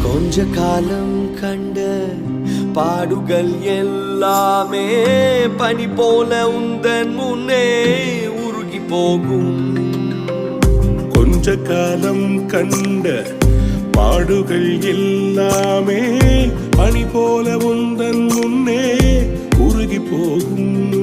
கொஞ்ச காலம் கண்ட பாடுகள் எல்லாமே பனி போல உந்தன் முன்னே உருகி போகும். கொஞ்ச காலம் கண்ட பாடுகள் எல்லாமே பனி போல உந்தன் முன்னே உருகி போகும்.